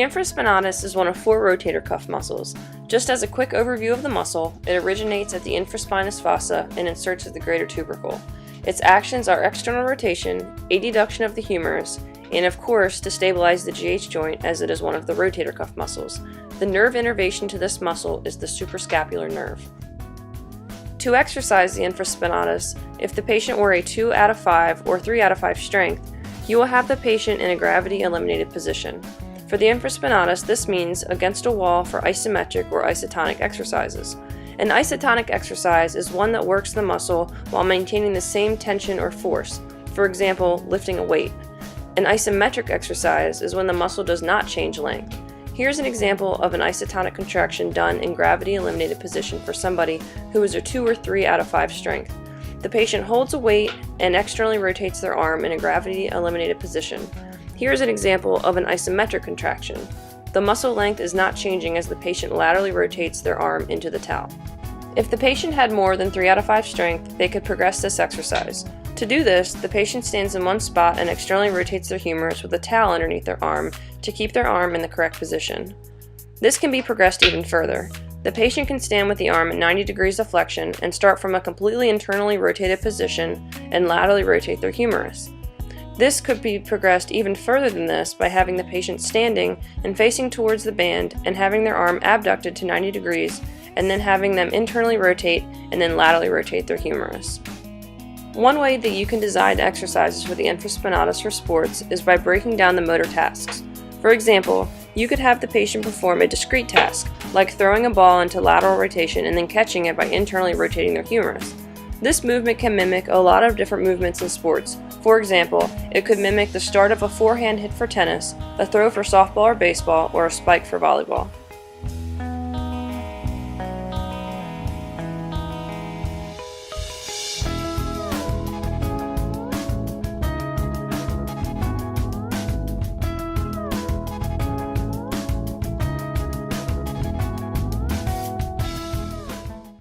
infraspinatus is one of 4 rotator cuff muscles. Just as a quick overview of the muscle, it originates at the infraspinous fossa and inserts at the greater tubercle. Its actions are external rotation, adduction of the humerus, and of course to stabilize the GH joint as it is one of the rotator cuff muscles. The nerve innervation to this muscle is the suprascapular nerve. To exercise the infraspinatus, if the patient were a 2 out of 5 or 3 out of 5 strength, you will have the patient in a gravity-eliminated position. For the infraspinatus, this means against a wall for isometric or isotonic exercises. An isotonic exercise is one that works the muscle while maintaining the same tension or force, for example, lifting a weight. An isometric exercise is when the muscle does not change length. Here's an example of an isotonic contraction done in gravity-eliminated position for somebody who is a 2 or 3 out of 5 strength. The patient holds a weight and externally rotates their arm in a gravity-eliminated position. Here's an example of an isometric contraction. The muscle length is not changing as the patient laterally rotates their arm into the towel. If the patient had more than 3 out of 5 strength, they could progress this exercise. To do this, the patient stands in one spot and externally rotates their humerus with a towel underneath their arm to keep their arm in the correct position. This can be progressed even further. The patient can stand with the arm at 90 degrees of flexion and start from a completely internally rotated position and laterally rotate their humerus. This could be progressed even further than this by having the patient standing and facing towards the band and having their arm abducted to 90 degrees and then having them internally rotate and then laterally rotate their humerus. One way that you can design exercises for the infraspinatus for sports is by breaking down the motor tasks. For example, you could have the patient perform a discrete task, like throwing a ball into lateral rotation and then catching it by internally rotating their humerus. This movement can mimic a lot of different movements in sports. For example, it could mimic the start of a forehand hit for tennis, a throw for softball or baseball, or a spike for volleyball.